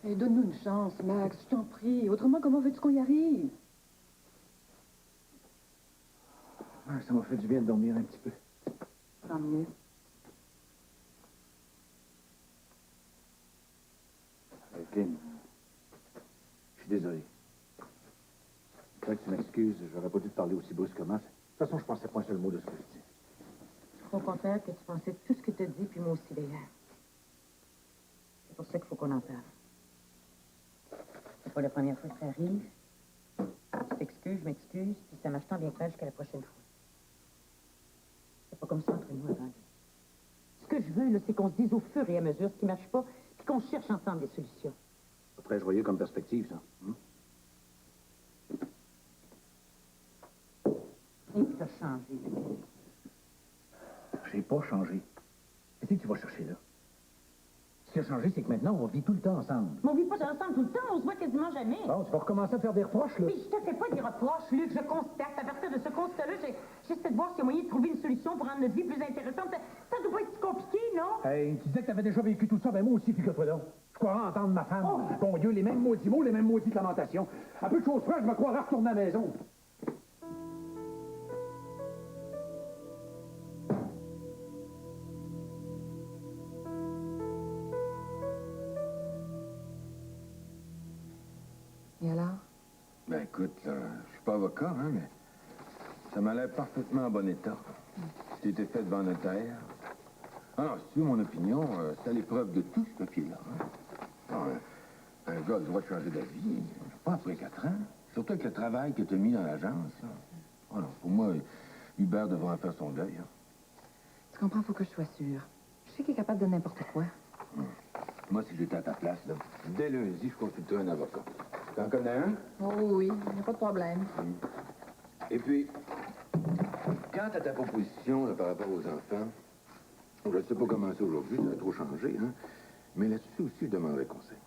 Et donne-nous une chance, Max, je t'en prie. Autrement, comment veux-tu qu'on y arrive? Ah, ça m'a fait du bien de dormir un petit peu. Tant mieux. Kim, je suis désolé. Je voudrais que tu m'excuses, j'aurais pas dû te parler aussi brusquement. De toute façon, je pensais pas un seul mot de ce que je dis. Au contraire, que tu pensais tout ce que tu as dit, puis moi aussi, d'ailleurs. C'est pour ça qu'il faut qu'on en parle. C'est pas la première fois que ça arrive. Tu t'excuses, je m'excuse, puis ça marche tant bien que mal jusqu'à la prochaine fois. C'est pas comme ça entre nous avant. Ce que je veux, là, c'est qu'on se dise au fur et à mesure ce qui marche pas, puis qu'on cherche ensemble des solutions. C'est très joyeux comme perspective, ça. Et que t'as changé. J'ai pas changé. Qu'est-ce que tu vas chercher là? Ce qui a changé, c'est que maintenant, on vit tout le temps ensemble. Mais on vit pas ensemble tout le temps, on se voit quasiment jamais. Bon, tu vas recommencer à faire des reproches, là. Mais je te fais pas des reproches, Luc, je constate. À partir de ce constat-là, j'essaie de voir s'il y a moyen de trouver une solution pour rendre notre vie plus intéressante. Ça doit pas être si compliqué, non? Hey, tu disais que t'avais déjà vécu tout ça, ben moi aussi, figure-toi donc. Je croirais entendre ma femme. Bon Dieu, les mêmes maudits mots, les mêmes maudites lamentations. À peu de choses près, je me croirais retourner à la maison. Et alors? Ben écoute, là, je suis pas avocat, hein, mais ça m'a l'air parfaitement en bon état. C'était fait devant notaire. Ah non, si tu veux mon opinion, c'est à l'épreuve de tout ce papier-là. Hein? Non, un gars a le droit de changer d'avis, pas après 4 ans. Surtout avec le travail que tu as mis dans l'agence. Là. Oh non, pour moi, Hubert devrait en faire son deuil. Hein. Tu comprends, faut que je sois sûre. Je sais qu'il est capable de n'importe quoi. Moi, si j'étais à ta place, là, dès lundi, je consulterais un avocat. T'en connais un? Oh oui, il n'y a pas de problème. Et puis, quant à ta proposition là, par rapport aux enfants, Je ne sais pas comment c'est aujourd'hui, ça a trop changé, hein. Mais là-dessus aussi, je demanderais conseil.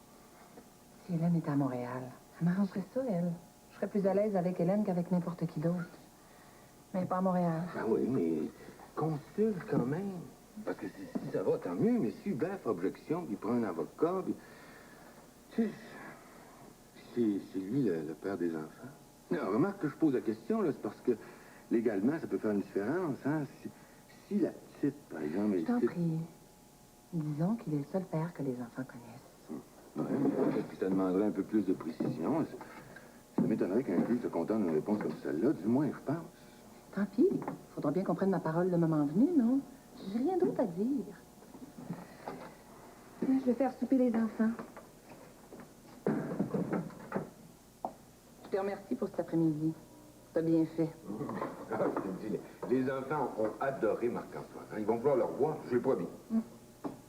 Si Hélène était à Montréal, elle m'arrangerait ça, elle. Je serais plus à l'aise avec Hélène qu'avec n'importe qui d'autre. Mais pas à Montréal. Ben oui, mais consulte quand même. Parce que si ça va, tant mieux. Mais si Hubert fait objection, puis il prend un avocat, puis... Tu sais, c'est lui le père des enfants. Non, remarque que je pose la question, là, c'est parce que légalement, ça peut faire une différence, hein. Si la petite, par exemple... Je t'en prie. Disons qu'il est le seul père que les enfants connaissent. Oui, mais puis ça demanderait un peu plus de précision. Ça m'étonnerait qu'un juge se contente d'une réponse comme celle-là, du moins, je pense. Tant pis. Faudra bien qu'on prenne ma parole le moment venu, non? J'ai rien d'autre à dire. Je vais faire souper les enfants. Je te remercie pour cet après-midi. T'as bien fait. Ah, je te dis, les enfants ont adoré Marc-Antoine. Hein. Ils vont vouloir le revoir. Je l'ai promis.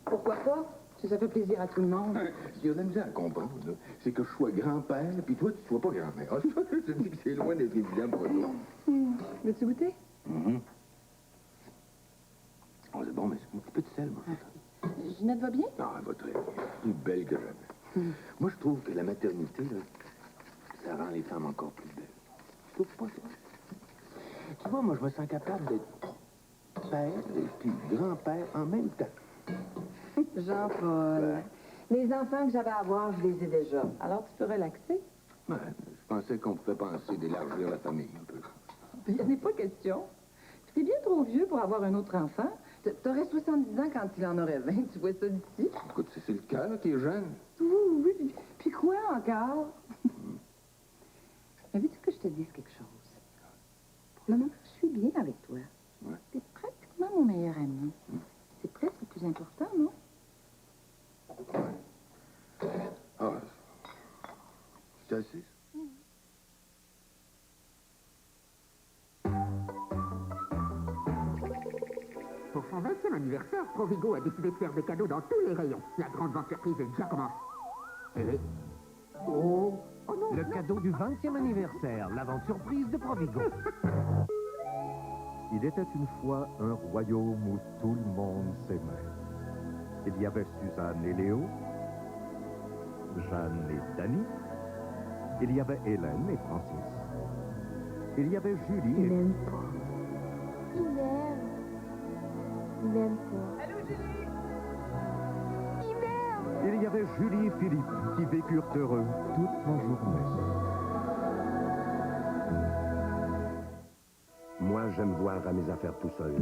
Pourquoi pas? Si ça fait plaisir à tout le monde. Ce qu'il y a de la misère à comprendre, là, c'est que je sois grand-père, puis toi, tu sois pas grand-mère. Ah, ça, je te dis que c'est loin d'être évident pour toi. Veux-tu goûter? Oh, c'est bon, mais c'est un petit peu de sel, moi. Ginette va bien? Non, elle va très bien. Plus belle que jamais. Moi, je trouve que la maternité, là, ça rend les femmes encore plus belles. Tu trouves pas ça? Tu vois, moi, je me sens capable d'être père et puis grand-père en même temps. Jean-Paul, les enfants que j'avais à avoir, je les ai déjà. Alors, tu peux relaxer? Ouais, je pensais qu'on pouvait penser d'élargir la famille un peu. Il n'y en a pas question. Tu es bien trop vieux pour avoir un autre enfant. T'aurais 70 ans quand il en aurait 20. Tu vois ça d'ici? Écoute, c'est le cas, là, qui est jeune. Oui. Puis quoi encore? Mais veux-tu que je te dise quelque chose? Pour le moment, je suis bien avec toi. Ouais. T'es pratiquement mon meilleur ami. C'est presque le plus important, non? Ah, c'est assez. Pour son 20e anniversaire, Provigo a décidé de faire des cadeaux dans tous les rayons. La grande vente surprise est déjà commencée. Et... Oh non, Le cadeau du 20e anniversaire, la vente surprise de Provigo. Il était une fois un royaume où tout le monde s'aimait. Il y avait Suzanne et Léo, Jeanne et Dany. Il y avait Hélène et Francis. Il y avait Julie et... Il m'aime. Il m'aime pas. Allô, Julie? Il y avait Julie et Philippe qui vécurent heureux toute la journée. Moi, j'aime voir à mes affaires tout seul.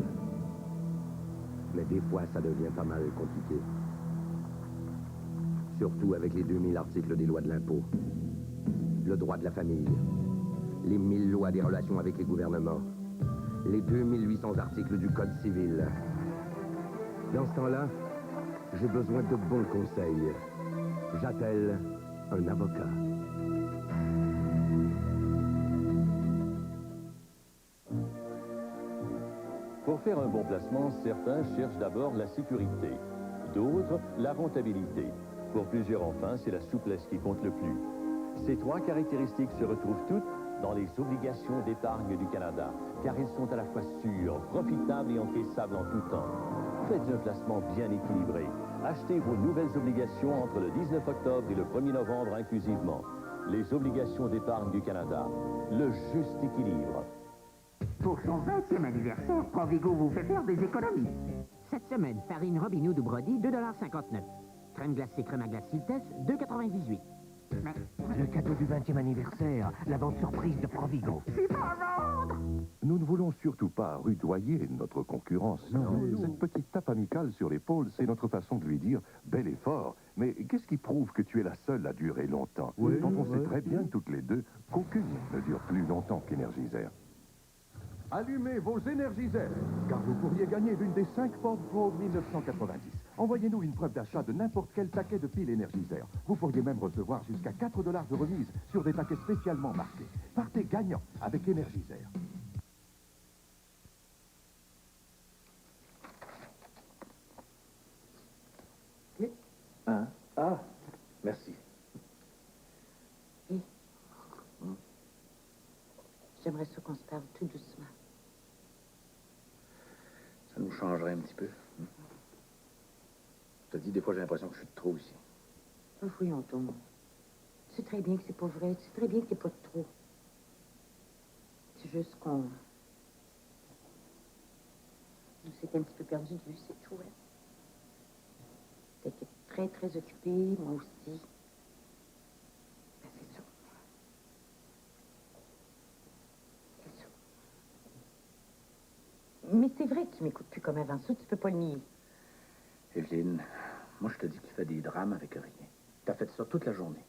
Mais des fois, ça devient pas mal compliqué. Surtout avec les 2000 articles des lois de l'impôt. Le droit de la famille. Les 1000 lois des relations avec les gouvernements. Les 2800 articles du Code civil. Dans ce temps-là, j'ai besoin de bons conseils. J'appelle un avocat. Pour faire un bon placement, certains cherchent d'abord la sécurité, d'autres la rentabilité. Pour plusieurs, enfin, c'est la souplesse qui compte le plus. Ces trois caractéristiques se retrouvent toutes dans les obligations d'épargne du Canada, car elles sont à la fois sûres, profitables et encaissables en tout temps. Faites un placement bien équilibré. Achetez vos nouvelles obligations entre le 19 octobre et le 1er novembre inclusivement. Les obligations d'épargne du Canada. Le juste équilibre. Pour son 20e anniversaire, Provigo vous fait faire des économies. Cette semaine, farine Robin Hood ou Brody, 2,59 $. Crème glacée, crème à glace Siltess, 2,98 $. Le cadeau du 20e anniversaire, la vente surprise de Provigo. C'est pas à vendre! Nous ne voulons surtout pas rudoyer notre concurrence. Non. Cette petite tape amicale sur l'épaule, c'est notre façon de lui dire « bel effort ». Mais qu'est-ce qui prouve que tu es la seule à durer longtemps? Quand on sait très bien, toutes les deux, qu'aucune ne dure plus longtemps qu'Énergisère. Allumez vos énergiseurs, car vous pourriez gagner l'une des 5 Ford Pro 1990. Envoyez-nous une preuve d'achat de n'importe quel paquet de piles énergiseurs. Vous pourriez même recevoir jusqu'à 4 $ de remise sur des paquets spécialement marqués. Partez gagnant avec Énergiseur. Hein? Ah, merci. J'aimerais ça qu'on se parle tout doucement. Ça nous changerait un petit peu. Je te dis, des fois, j'ai l'impression que je suis de trop ici. Oh, voyons donc. Tu sais très bien que c'est pas vrai. Tu sais très bien qu'il n'y a pas de trop. C'est juste qu'on... On s'était un petit peu perdu de vue, c'est tout, hein. T'étais très, très occupée, moi aussi. Ben, c'est ça. C'est ça. Mais c'est vrai que tu m'écoutes plus comme avant ça, tu peux pas le nier. Evelyne, moi, je te dis que tu fais des drames avec rien. T'as fait ça toute la journée.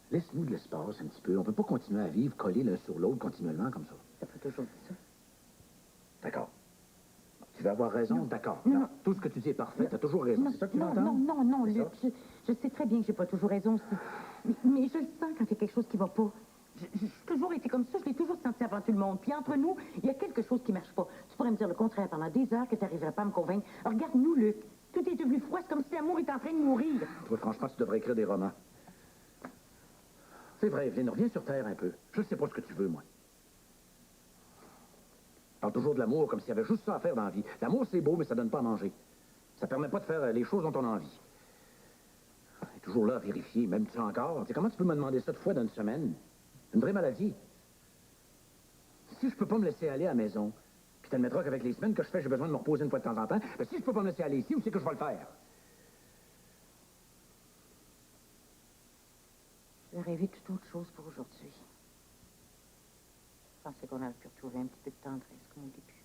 Laisse-nous de l'espace un petit peu. On peut pas continuer à vivre collés l'un sur l'autre continuellement comme ça. T'as pas toujours dit ça. D'accord. Tu vas avoir raison, d'accord. Non. Tout ce que tu dis est parfait, t'as toujours raison. C'est ça que tu veux entendre? Non, Luc, je sais très bien que j'ai pas toujours raison aussi. Mais je le sens quand il y a quelque chose qui va pas. J'ai toujours été comme ça, je l'ai toujours senti avant tout le monde. Puis entre nous, il y a quelque chose qui marche pas. Tu pourrais me dire le contraire pendant des heures que tu n'arriverais pas à me convaincre. Alors, regarde-nous, Luc. Tout est devenu froid, c'est comme si l'amour était en train de mourir. Toi, franchement, tu devrais écrire des romans. C'est vrai, Evelyne, reviens sur Terre un peu. Je sais pas ce que tu veux, moi. Parle toujours de l'amour comme s'il y avait juste ça à faire dans la vie. L'amour, c'est beau, mais ça donne pas à manger. Ça permet pas de faire les choses dont on a envie. Et toujours là à vérifier, même tu encore. Tu sais, comment tu peux me demander ça 2 fois dans une semaine? Une vraie maladie. Si je peux pas me laisser aller à la maison, puis t'admettras qu'avec les semaines que je fais, j'ai besoin de me reposer une fois de temps en temps, ben si je peux pas me laisser aller ici, où c'est que je vais le faire? J'ai rêvé toute autre chose pour aujourd'hui. Je pensais qu'on aurait pu retrouver un petit peu de tendresse comme au début.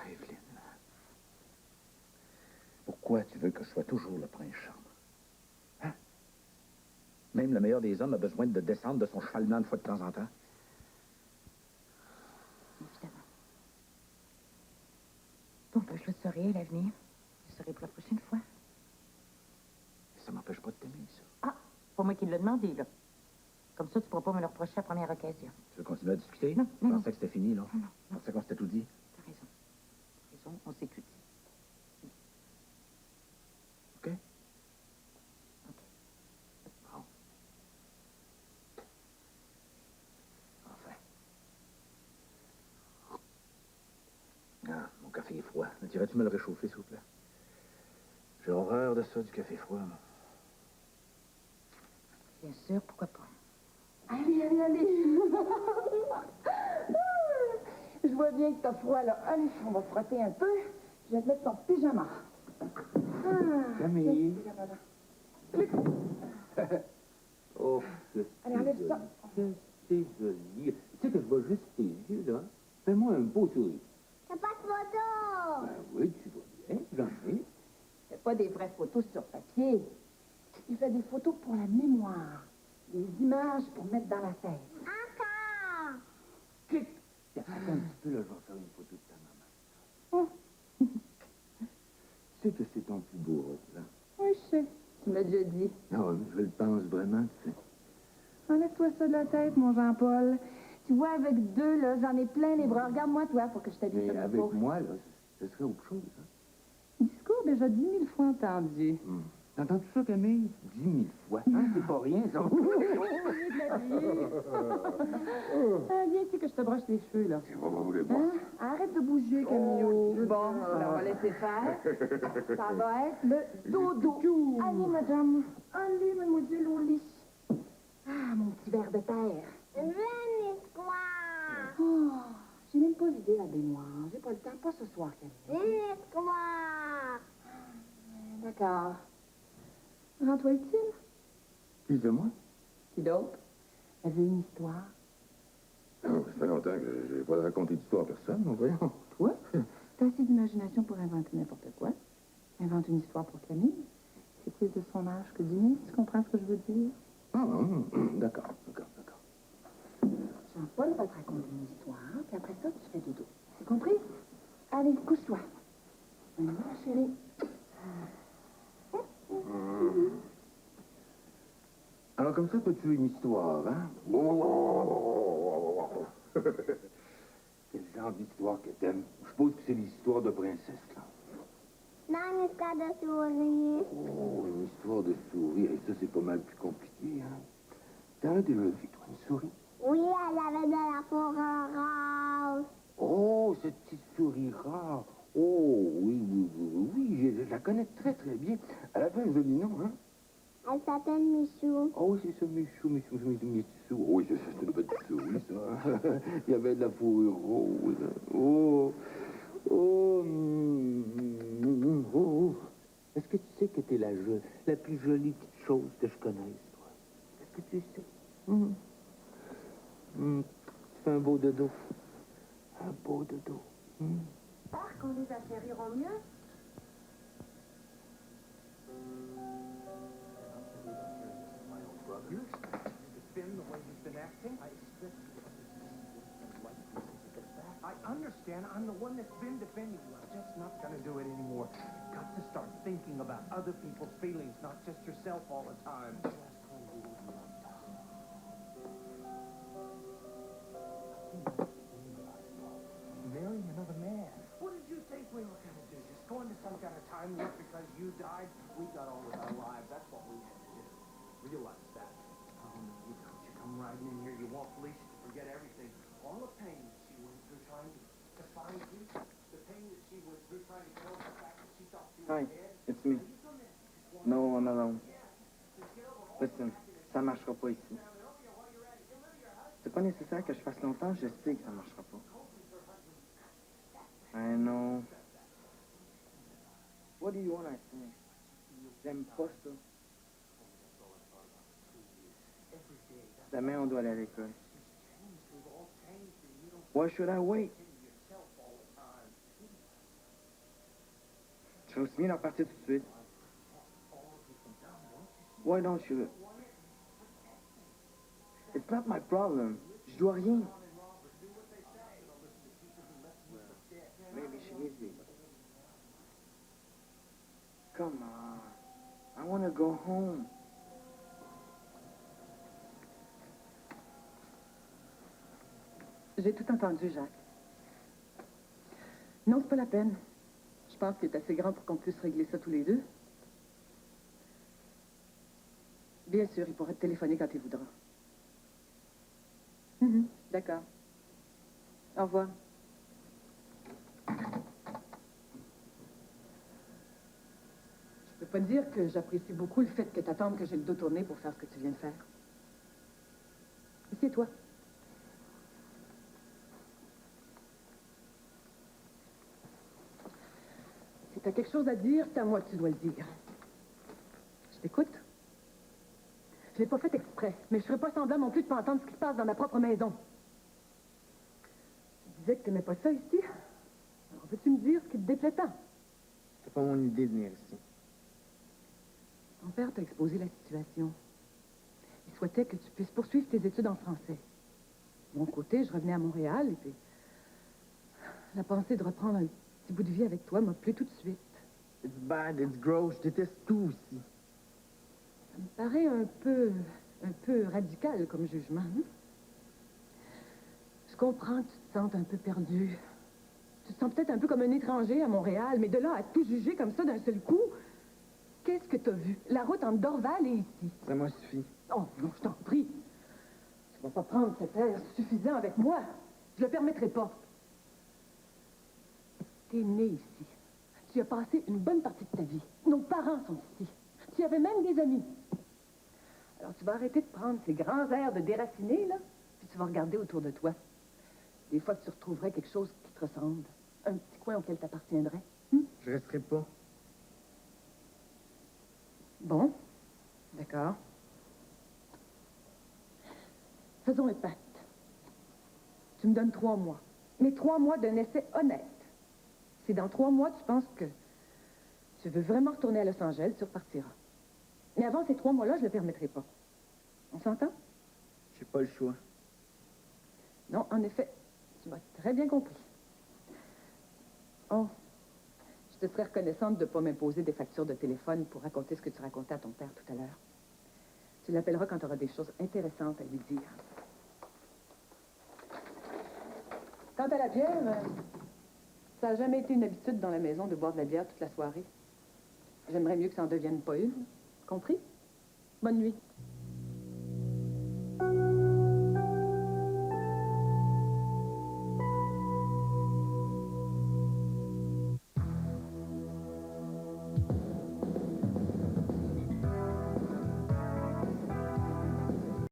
Evelyne, pourquoi tu veux que je sois toujours le prince charmant? Hein? Même le meilleur des hommes a besoin de descendre de son cheval blanc 1 fois de temps en temps. Évidemment. Bon, ben, je le saurai à l'avenir. Je le saurai pour la prochaine fois. Ça m'empêche pas de t'aimer, ça. Ah, pas moi qui l'ai demandé, là. Comme ça, tu pourras pas me le reprocher à la première occasion. Tu veux continuer à discuter? Non, Je pensais que c'était fini, là. Je pensais qu'on s'était tout dit. T'as raison. T'as raison, on s'est tout dit. OK? Bon. Enfin. Ah, mon café est froid. Dirais-tu me le réchauffer, s'il vous plaît? J'ai horreur de ça, du café froid, moi. Bien sûr, pourquoi pas. Allez, allez, allez. Je vois bien que t'as froid, là. Allez, on va frotter un peu. Je vais te mettre ton pyjama. Camille. Oh, allez, enlève ça. C'est joli. Tu sais que je vois juste tes yeux, là. Fais-moi un beau sourire. T'as pas de photo! Ben oui, tu vois bien, j'en ai. Fais pas des vraies photos sur papier. Il fait des photos pour la mémoire. Des images pour mettre dans la tête. Encore! Attends un petit peu, là, je vais faire une photo de ta maman. Tu sais que c'est ton plus beau rôle, là. Oui, je sais. Tu m'as déjà dit. Non, je le pense vraiment, tu sais. Enlève-toi ça de la tête, mon Jean-Paul. Tu vois, avec 2, là, j'en ai plein les bras. Regarde-moi, toi, pour que je t'habille Mais comme il avec faut. moi, là, ce serait autre chose, hein. Discours déjà 10 000 fois entendu. T'entends-tu ça, Camille? 10 000 fois. Hein? C'est pas rien, ça. Ah, viens ici que je te broche les cheveux, là. Hein? Arrête de bouger, Camillot. Bon, alors on va laisser faire. Ça va être le dodo. Allez, madame. Allez, mademoiselle, au lit. Ah, mon petit ver de terre. Une histoire! Oh, j'ai même pas vidé la baignoire. J'ai pas le temps. Pas ce soir, Camille. Une histoire! D'accord. Rends-toi utile. Qui de moi? Qui d'autre? Elle veut une histoire. Ça fait longtemps que je n'ai pas raconté d'histoire à personne, non, voyons. Toi? T'as assez d'imagination pour inventer n'importe quoi. Invente une histoire pour Camille. C'est plus de son âge que du mien, tu comprends ce que je veux dire? Ah, d'accord. Jean-Paul va te raconter une histoire, puis après ça, tu fais dodo. C'est compris? Allez, couche-toi. Allez, chérie. Alors, comme ça, toi, tu veux une histoire, hein? Quel genre d'histoire que t'aimes? Je suppose que c'est l'histoire de princesse, là. Non, une histoire de souris. Oh, une histoire de souris. Et ça, c'est pas mal plus compliqué, hein? T'as déjà vu, toi, une souris? Oui, elle avait de la fourrure rose. Oh, cette petite souris rare. Oh, oui, oui, oui, oui, oui, je la connais très, très bien. Elle avait un joli nom, hein? Elle s'appelle Michou. Oh, oui, c'est ça, Michou. Oh, oui, c'est une petite souris, ça. Il y avait de la fourrure rose. Oh, oh, oh. Est-ce que tu sais que t'es la plus jolie petite chose que je connaisse, toi? Est-ce que tu sais? Tu fais un beau dodo. Un beau dodo. J'espère qu'on les acquériront mieux. I understand. I'm the one that's been defending you. I'm just not going to do it anymore. You've got to start thinking about other people's feelings, not just yourself all the time. Marrying another man. What did you think we were going to do? Just go into some kind of time warp because you died? We got on with our lives. That's what we had to do. Realize that. Oh, no, you don't. You come riding in here. You want Felicia to forget everything. All the pain that she went through trying to find you. The pain that she went through trying to kill the fact that she thought you were Hi, dead. it's me. No, no, no. Listen, ça marchera pas ici. C'est pas nécessaire que je fasse longtemps, je sais que ça marchera pas. I know. What do you want I say? J'aime pas ça. Demain, on doit aller à l'école. Why should I wait? Je serais aussi bien d'en partir tout de suite. Why don't you? It's not my problem. Je dois rien. Maybe she needs me. Come on. I want to go home. J'ai tout entendu, Jacques. Non, c'est pas la peine. Je pense qu'il est assez grand pour qu'on puisse régler ça tous les deux. Bien sûr, il pourra te téléphoner quand il voudra. D'accord. Au revoir. Je peux pas dire que j'apprécie beaucoup le fait que t'attendes que j'ai le dos tourné pour faire ce que tu viens de faire. Assieds-toi. Si t'as quelque chose à dire, c'est à moi que tu dois le dire. Je t'écoute. Je l'ai pas fait exprès, mais je serais pas semblant non plus de pas entendre ce qui se passe dans ma propre maison. Tu disais que t'aimais pas ça ici. Alors, veux-tu me dire ce qui te déplaît tant? C'est pas mon idée de venir ici. Ton père t'a exposé la situation. Il souhaitait que tu puisses poursuivre tes études en français. De mon côté, je revenais à Montréal et puis... La pensée de reprendre un petit bout de vie avec toi m'a plu tout de suite. It's bad, it's gross, je déteste tout ici. Ça me paraît un peu radical comme jugement. Hein? Je comprends que tu te sentes un peu perdu. Tu te sens peut-être un peu comme un étranger à Montréal, mais de là à tout juger comme ça d'un seul coup, qu'est-ce que t'as vu? La route entre Dorval et ici. Ça m'a suffi. Oh, non, je t'en prie. Tu vas pas prendre cet air suffisant avec moi. Je le permettrai pas. T'es né ici. Tu as passé une bonne partie de ta vie. Nos parents sont ici. Tu avais même des amis. Alors tu vas arrêter de prendre ces grands airs de déraciné, là, puis tu vas regarder autour de toi. Des fois que tu retrouverais quelque chose qui te ressemble. Un petit coin auquel t'appartiendrais. Je resterai pas. Bon. D'accord. Faisons un pacte. Tu me donnes 3 mois. Mais 3 mois d'un essai honnête. Si dans 3 mois, tu penses que tu veux vraiment retourner à Los Angeles, tu repartiras. Mais avant ces 3 mois-là, je ne le permettrai pas. On s'entend? J'ai pas le choix. Non, en effet, tu m'as très bien compris. Oh, je te serais reconnaissante de ne pas m'imposer des factures de téléphone pour raconter ce que tu racontais à ton père tout à l'heure. Tu l'appelleras quand tu auras des choses intéressantes à lui dire. Quant à la bière, ça n'a jamais été une habitude dans la maison de boire de la bière toute la soirée. J'aimerais mieux que ça n'en devienne pas une. Compris? Bonne nuit.